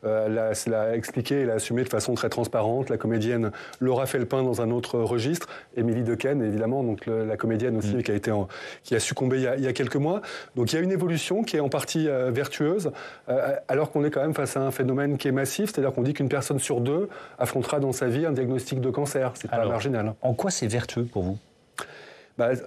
l'a expliqué et l'a assumé de façon très transparente. La comédienne Laura Felpin dans un autre registre. Émilie Dequesne, évidemment, donc la comédienne aussi qui a succombé il y a quelques mois. Donc il y a une évolution qui est en partie vertueuse, alors qu'on est quand même face à un phénomène qui est massif. C'est-à-dire qu'on dit qu'une personne sur deux affrontera dans sa vie un diagnostic de cancer. C'est pas marginal. En quoi c'est vertueux pour vous?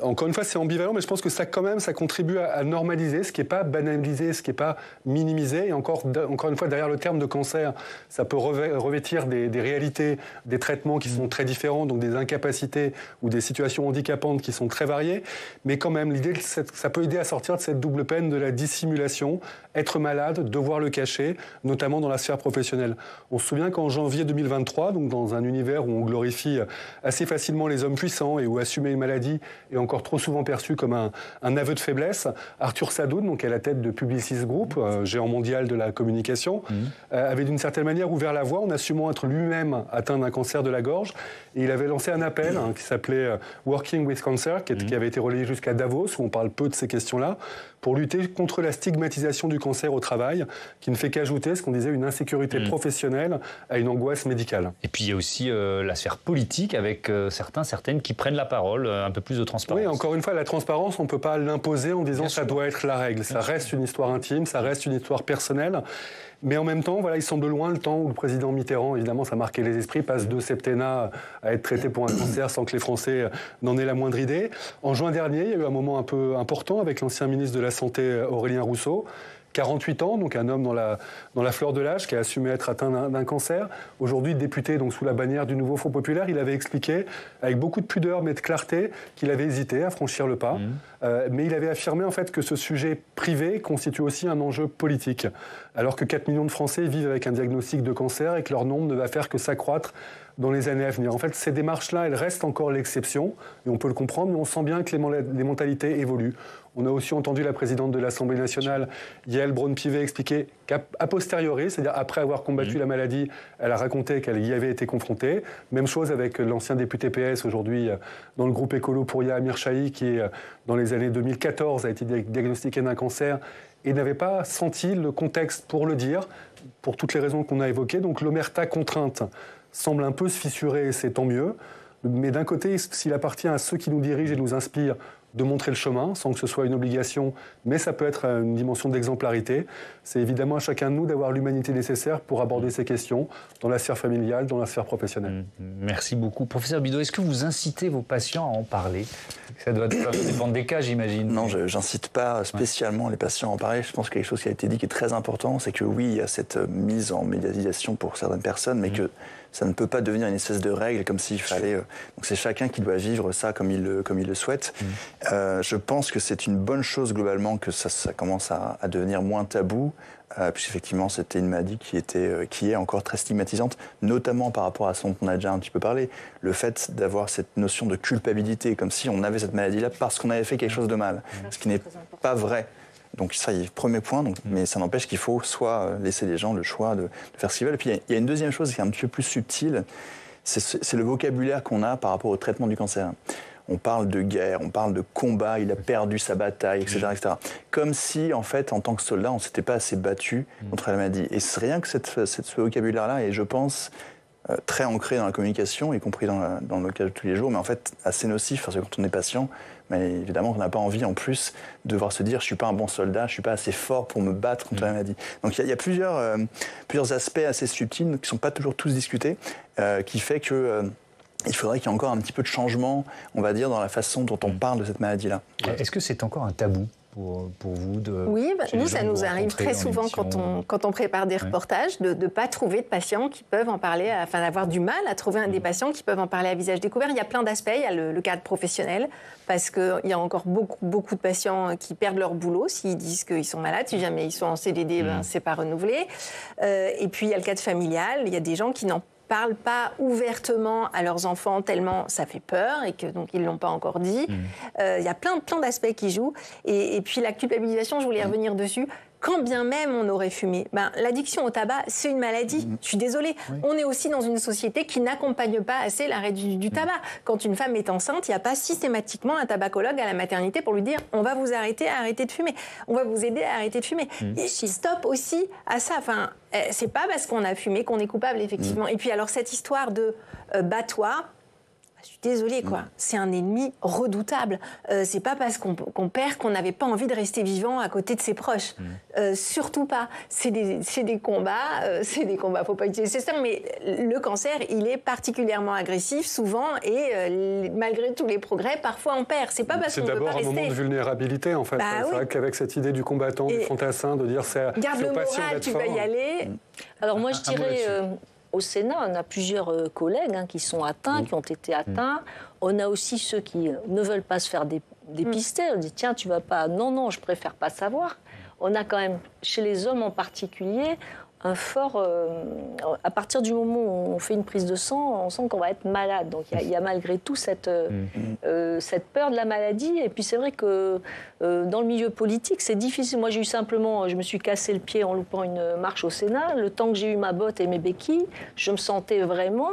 Encore une fois, c'est ambivalent, mais je pense que ça contribue à normaliser, ce qui n'est pas banalisé, ce qui n'est pas minimisé. Et encore une fois, derrière le terme de cancer, ça peut revêtir des réalités, des traitements qui sont très différents, donc des incapacités ou des situations handicapantes qui sont très variées. Mais quand même, l'idée, ça peut aider à sortir de cette double peine de la dissimulation, être malade, devoir le cacher, notamment dans la sphère professionnelle. On se souvient qu'en janvier 2023, donc dans un univers où on glorifie assez facilement les hommes puissants et où assumer une maladie est encore trop souvent perçu comme un aveu de faiblesse, Arthur Sadoun, donc à la tête de Publicis Group, géant mondial de la communication, avait d'une certaine manière ouvert la voie en assumant être lui-même atteint d'un cancer de la gorge. Et il avait lancé un appel qui s'appelait Working with Cancer, qui avait été relayé jusqu'à Davos, où on parle peu de ces questions-là, pour lutter contre la stigmatisation du cancer au travail, qui ne fait qu'ajouter ce qu'on disait une insécurité professionnelle à une angoisse médicale. Et puis il y a aussi la sphère politique avec certaines qui prennent la parole, un peu plus de transparence. Oui, encore une fois, la transparence, on ne peut pas l'imposer en disant ça doit être la règle. Ça reste une histoire intime, ça reste une histoire personnelle. Mais en même temps, il semble loin le temps où le président Mitterrand, évidemment, ça marquait les esprits, passe 2 septennats à être traité pour un cancer sans que les Français n'en aient la moindre idée. En juin dernier, il y a eu un moment un peu important avec l'ancien ministre de la Santé, Aurélien Rousseau, 48 ans, donc un homme dans la fleur de l'âge qui a assumé être atteint d'un cancer. Aujourd'hui, député donc sous la bannière du Nouveau Front Populaire, il avait expliqué, avec beaucoup de pudeur mais de clarté, qu'il avait hésité à franchir le pas. Mais il avait affirmé en fait que ce sujet privé constitue aussi un enjeu politique. Alors que 4 millions de Français vivent avec un diagnostic de cancer et que leur nombre ne va faire que s'accroître dans les années à venir. En fait, ces démarches-là, elles restent encore l'exception, et on peut le comprendre, mais on sent bien que les mentalités évoluent. On a aussi entendu la présidente de l'Assemblée nationale, Yael Braun-Pivet, expliquer qu'a posteriori, c'est-à-dire après avoir combattu la maladie, elle a raconté qu'elle y avait été confrontée. Même chose avec l'ancien député PS, aujourd'hui dans le groupe écolo Pouria Amir Chahi, qui, dans les années 2014, a été diagnostiqué d'un cancer et n'avait pas senti le contexte pour le dire, pour toutes les raisons qu'on a évoquées. Donc l'omerta contrainte semble un peu se fissurer, c'est tant mieux. Mais d'un côté, s'il appartient à ceux qui nous dirigent et nous inspirent de montrer le chemin, sans que ce soit une obligation, mais ça peut être une dimension d'exemplarité. C'est évidemment à chacun de nous d'avoir l'humanité nécessaire pour aborder ces questions dans la sphère familiale, dans la sphère professionnelle. Merci beaucoup. Professeur Bidot, est-ce que vous incitez vos patients à en parler? Ça doit dépendre des cas, j'imagine. Non, je n'incite pas spécialement les patients à en parler. Je pense que quelque chose qui a été dit qui est très important, c'est que oui, il y a cette mise en médiatisation pour certaines personnes, mais que ça ne peut pas devenir une espèce de règle, comme s'il fallait... Donc c'est chacun qui doit vivre ça comme il le souhaite. Je pense que c'est une bonne chose globalement que ça commence à devenir moins tabou, puisqu'effectivement c'était une maladie qui est encore très stigmatisante, notamment par rapport à ce dont on a déjà un petit peu parlé, le fait d'avoir cette notion de culpabilité, comme si on avait cette maladie-là parce qu'on avait fait quelque chose de mal, ce qui n'est pas vrai. Donc ça, il y a premier point, mais ça n'empêche qu'il faut soit laisser les gens le choix de faire ce qu'ils veulent. Et puis il y a une deuxième chose qui est un petit peu plus subtile, c'est le vocabulaire qu'on a par rapport au traitement du cancer. On parle de guerre, on parle de combat, il a perdu sa bataille, etc., etc. Comme si, en fait, en tant que soldat, on ne s'était pas assez battu contre la maladie. Et c'est rien que ce vocabulaire-là est, je pense, très ancré dans la communication, y compris dans le langage de tous les jours, mais en fait assez nocif, parce que quand on est patient, mais évidemment, on n'a pas envie en plus de devoir se dire je ne suis pas un bon soldat, je ne suis pas assez fort pour me battre contre la maladie. Donc il y a plusieurs aspects assez subtils qui ne sont pas toujours tous discutés, qui fait que... il faudrait qu'il y ait encore un petit peu de changement, on va dire, dans la façon dont on parle de cette maladie-là. Est-ce que c'est encore un tabou pour vous Oui, nous, ça nous arrive très souvent quand on prépare des reportages, de ne pas trouver de patients qui peuvent en parler, enfin d'avoir du mal à trouver des patients qui peuvent en parler à visage découvert. Il y a plein d'aspects, il y a le cadre professionnel, parce qu'il y a encore beaucoup de patients qui perdent leur boulot s'ils disent qu'ils sont malades. Si jamais ils sont en CDD, c'est pas renouvelé. Et puis il y a le cadre familial, il y a des gens qui n'en parlent pas ouvertement à leurs enfants tellement ça fait peur et que donc ils l'ont pas encore dit. Il y a plein d'aspects qui jouent. Et puis la culpabilisation, je voulais revenir dessus. Quand bien même on aurait fumé, l'addiction au tabac, c'est une maladie. Je suis désolée. On est aussi dans une société qui n'accompagne pas assez l'arrêt du tabac. Quand une femme est enceinte, il n'y a pas systématiquement un tabacologue à la maternité pour lui dire on va vous arrêter de fumer. On va vous aider à arrêter de fumer. Et stop aussi à ça. Enfin, c'est pas parce qu'on a fumé qu'on est coupable, effectivement. Et puis alors cette histoire de bats-toi, je suis désolée, quoi. C'est un ennemi redoutable. C'est pas parce qu'on perd qu'on n'avait pas envie de rester vivant à côté de ses proches. Surtout pas. C'est des combats. Faut pas utiliser ce terme, mais le cancer, il est particulièrement agressif souvent et malgré tous les progrès, parfois on perd. C'est pas parce qu'on peut pas rester. C'est d'abord un moment de vulnérabilité, en fait. C'est vrai qu'avec cette idée du combattant, du fantassin, de dire c'est garde le moral, tu vas y aller. Alors moi, je dirais. Au Sénat, on a plusieurs collègues qui sont atteints, qui ont été atteints. On a aussi ceux qui ne veulent pas se faire dépister. On dit, tiens, tu vas pas... Non, je préfère pas savoir. On a quand même, chez les hommes en particulier, un fort... à partir du moment où on fait une prise de sang, on sent qu'on va être malade. Donc il y a malgré tout cette peur de la maladie. Et puis c'est vrai que dans le milieu politique, c'est difficile. Moi, je me suis cassé le pied en loupant une marche au Sénat. Le temps que j'ai eu ma botte et mes béquilles, je me sentais vraiment...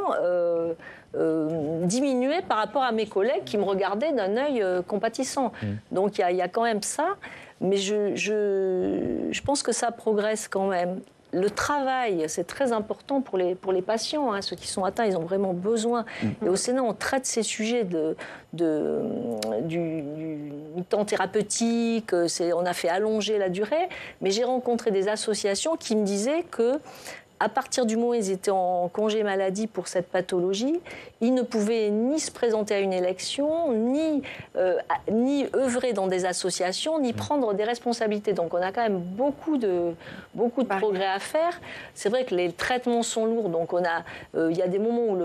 diminuée par rapport à mes collègues qui me regardaient d'un œil compatissant. Donc il y a quand même ça. Mais je pense que ça progresse quand même. Le travail, c'est très important pour les patients. Ceux qui sont atteints, ils ont vraiment besoin. Et au Sénat, on traite ces sujets du mi-temps thérapeutique. On a fait allonger la durée. Mais j'ai rencontré des associations qui me disaient que à partir du moment où ils étaient en congé maladie pour cette pathologie, ils ne pouvaient ni se présenter à une élection, ni œuvrer dans des associations, ni prendre des responsabilités. Donc on a quand même beaucoup de progrès à faire. C'est vrai que les traitements sont lourds, donc il y a des moments où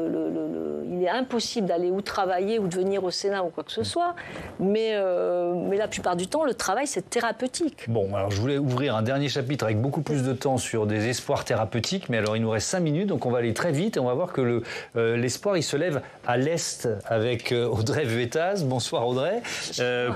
il est impossible d'aller ou travailler ou de venir au Sénat ou quoi que ce soit, mais la plupart du temps, le travail, c'est thérapeutique. Bon, alors je voulais ouvrir un dernier chapitre avec beaucoup plus de temps sur des espoirs thérapeutiques, mais alors il nous reste 5 minutes, donc on va aller très vite et on va voir que l'espoir, il se lève à l'Est avec Audrey Vuettaz. Bonsoir Audrey.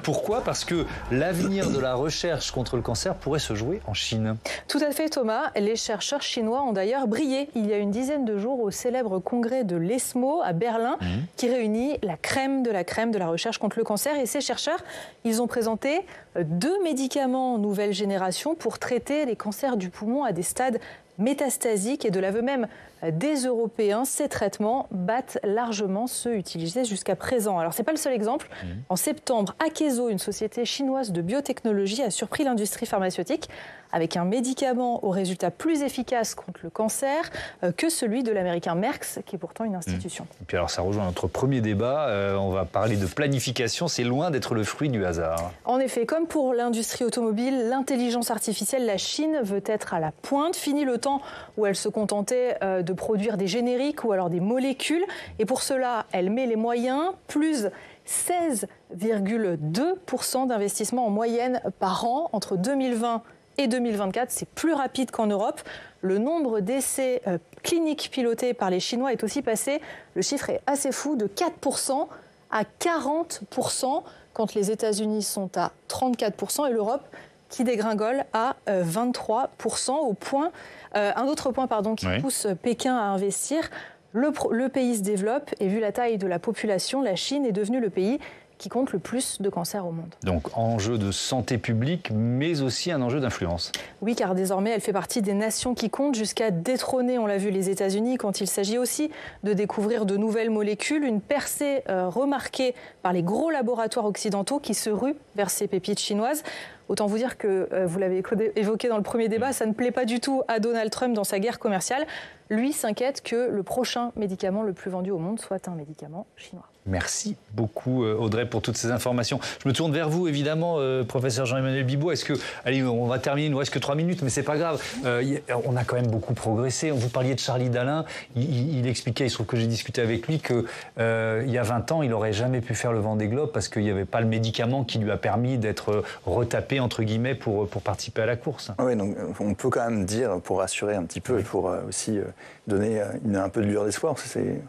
Pourquoi ? Parce que l'avenir de la recherche contre le cancer pourrait se jouer en Chine. Tout à fait Thomas. Les chercheurs chinois ont d'ailleurs brillé il y a une dizaine de jours au célèbre congrès de l'ESMO à Berlin qui réunit la crème de la recherche contre le cancer. Et ces chercheurs, ils ont présenté 2 médicaments nouvelle génération pour traiter les cancers du poumon à des stades métastasiques et de l'aveu même des Européens, ces traitements battent largement ceux utilisés jusqu'à présent. Alors, ce n'est pas le seul exemple. En septembre, Akeso, une société chinoise de biotechnologie, a surpris l'industrie pharmaceutique avec un médicament aux résultats plus efficaces contre le cancer que celui de l'américain Merck, qui est pourtant une institution. Et puis alors, ça rejoint notre premier débat. On va parler de planification. C'est loin d'être le fruit du hasard. En effet, comme pour l'industrie automobile, l'intelligence artificielle, la Chine veut être à la pointe. Fini le temps où elle se contentait de produire des génériques ou alors des molécules. Et pour cela, elle met les moyens, plus 16,2% d'investissement en moyenne par an entre 2020 et 2024. C'est plus rapide qu'en Europe. Le nombre d'essais cliniques pilotés par les Chinois est aussi passé, le chiffre est assez fou, de 4% à 40%, quand les États-Unis sont à 34% et l'Europe qui dégringole à 23%, au point, un autre point qui pousse Pékin à investir. Le pays se développe et vu la taille de la population, la Chine est devenue le pays qui compte le plus de cancers au monde. Donc enjeu de santé publique, mais aussi un enjeu d'influence. Oui, car désormais, elle fait partie des nations qui comptent jusqu'à détrôner, on l'a vu, les États-Unis, quand il s'agit aussi de découvrir de nouvelles molécules. Une percée remarquée par les gros laboratoires occidentaux qui se ruent vers ces pépites chinoises. Autant vous dire que, vous l'avez évoqué dans le premier débat, ça ne plaît pas du tout à Donald Trump dans sa guerre commerciale. Lui s'inquiète que le prochain médicament le plus vendu au monde soit un médicament chinois. Merci beaucoup Audrey pour toutes ces informations. Je me tourne vers vous évidemment, professeur Jean-Emmanuel Bibaud. Est-ce que, allez, on va terminer, il nous reste que 3 minutes, mais c'est pas grave. On a quand même beaucoup progressé. Vous parliez de Charlie Dalin. Il expliquait, il se trouve que j'ai discuté avec lui, que il y a 20 ans, il n'aurait jamais pu faire le Vendée Globe parce qu'il n'y avait pas le médicament qui lui a permis d'être retapé entre guillemets pour participer à la course. Oui, donc on peut quand même dire, pour rassurer un petit peu et pour aussi donner un peu de lueur d'espoir, parce que c'est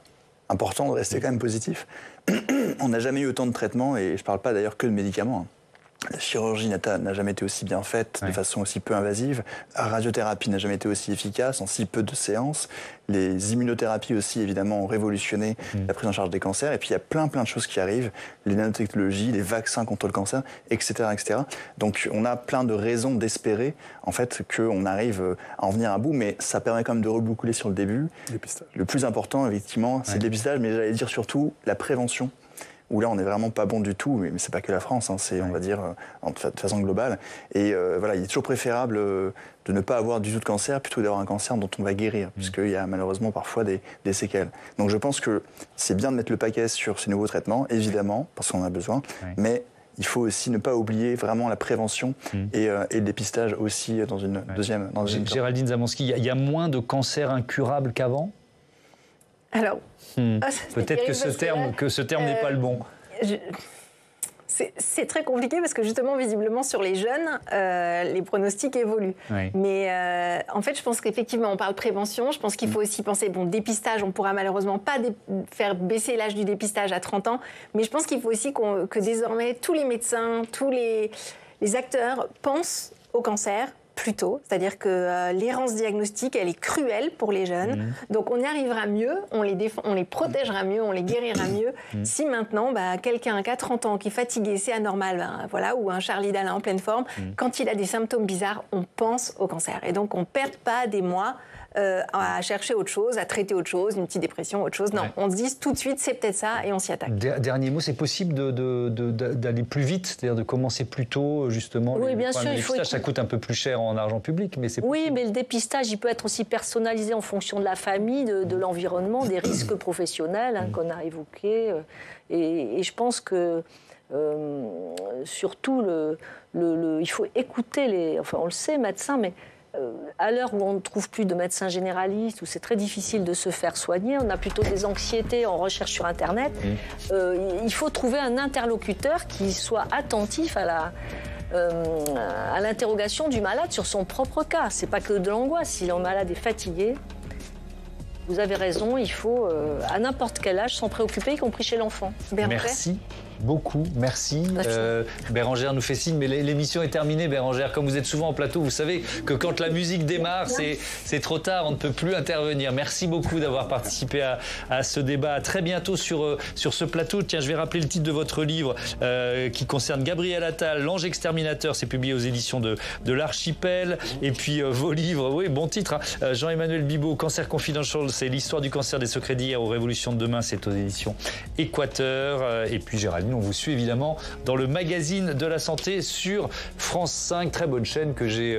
important de rester quand même positif. On n'a jamais eu autant de traitements, et je ne parle pas d'ailleurs que de médicaments. La chirurgie n'a jamais été aussi bien faite, de façon aussi peu invasive. La radiothérapie n'a jamais été aussi efficace en si peu de séances. Les immunothérapies aussi, évidemment, ont révolutionné la prise en charge des cancers. Et puis, il y a plein de choses qui arrivent. Les nanotechnologies, les vaccins contre le cancer, etc., etc. Donc, on a plein de raisons d'espérer, en fait, qu'on arrive à en venir à bout. Mais ça permet quand même de reboucler sur le début. Dépistage. Le plus important, effectivement, c'est le dépistage. Mais j'allais dire surtout la prévention, où là on n'est vraiment pas bon du tout, mais c'est pas que la France, c'est on va dire de façon globale. Et voilà, il est toujours préférable de ne pas avoir du tout de cancer plutôt d'avoir un cancer dont on va guérir, puisqu'il y a malheureusement parfois des séquelles. Donc je pense que c'est bien de mettre le paquet sur ces nouveaux traitements, évidemment, parce qu'on en a besoin, mais il faut aussi ne pas oublier vraiment la prévention et le dépistage aussi dans une deuxième Géraldine Zamonski, il y a moins de cancers incurables qu'avant ? Alors, peut-être que ce terme n'est pas le bon. C'est très compliqué parce que justement, visiblement, sur les jeunes, les pronostics évoluent. Oui. Mais en fait, je pense qu'effectivement, on parle prévention. Je pense qu'il faut aussi penser, dépistage, on ne pourra malheureusement pas faire baisser l'âge du dépistage à 30 ans. Mais je pense qu'il faut aussi que désormais, tous les médecins, tous les acteurs pensent au cancer plus tôt, c'est-à-dire que l'errance diagnostique, elle est cruelle pour les jeunes. Donc on y arrivera mieux, on les protégera mieux, on les guérira mieux. Si maintenant, quelqu'un qui a 30 ans, qui est fatigué, c'est anormal, voilà, ou un Charlie Dalin en pleine forme, quand il a des symptômes bizarres, on pense au cancer. Et donc on ne perd pas des mois à chercher autre chose, à traiter autre chose, une petite dépression, autre chose. Non, on se dit tout de suite, c'est peut-être ça, et on s'y attaque. Dernier mot, c'est possible d'aller plus vite, c'est-à-dire de commencer plus tôt, justement. Oui, bien sûr. Le dépistage, ça coûte un peu plus cher en argent public, mais c'est possible. Oui, mais le dépistage, il peut être aussi personnalisé en fonction de la famille, de l'environnement, des risques professionnels qu'on a évoqués. Et je pense que surtout, il faut écouter on le sait, médecins, mais à l'heure où on ne trouve plus de médecins généralistes, où c'est très difficile de se faire soigner, on a plutôt des anxiétés en recherche sur Internet, il faut trouver un interlocuteur qui soit attentif à l'interrogation du malade sur son propre cas. C'est pas que de l'angoisse. Si le malade est fatigué, vous avez raison, il faut, à n'importe quel âge, s'en préoccuper, y compris chez l'enfant. Merci beaucoup. Merci. Bérangère nous fait signe, mais l'émission est terminée, Bérangère. Comme vous êtes souvent en plateau, vous savez que quand la musique démarre, c'est trop tard, on ne peut plus intervenir. Merci beaucoup d'avoir participé à ce débat. À très bientôt sur ce plateau. Tiens, je vais rappeler le titre de votre livre qui concerne Gabriel Attal, L'Ange exterminateur. C'est publié aux éditions de l'Archipel. Et puis vos livres, oui, bon titre. Hein. Jean-Emmanuel Bibaud, Cancer Confidential, c'est l'histoire du cancer des secrets d'hier aux révolutions de demain. C'est aux éditions Équateur. Et puis Géraldine, on vous suit évidemment dans le magazine de la santé sur France 5, très bonne chaîne que j'ai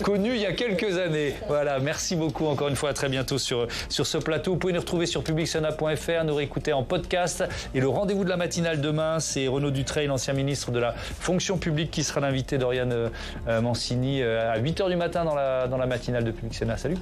connue il y a quelques années. Voilà, merci beaucoup encore une fois, à très bientôt sur ce plateau. Vous pouvez nous retrouver sur publicsona.fr, nous réécouter en podcast. Et le rendez-vous de la matinale demain, c'est Renaud Dutreil, l'ancien ministre de la fonction publique, qui sera l'invité d'Oriane Mancini à 8h du matin dans la matinale de Public Sénat. Salut.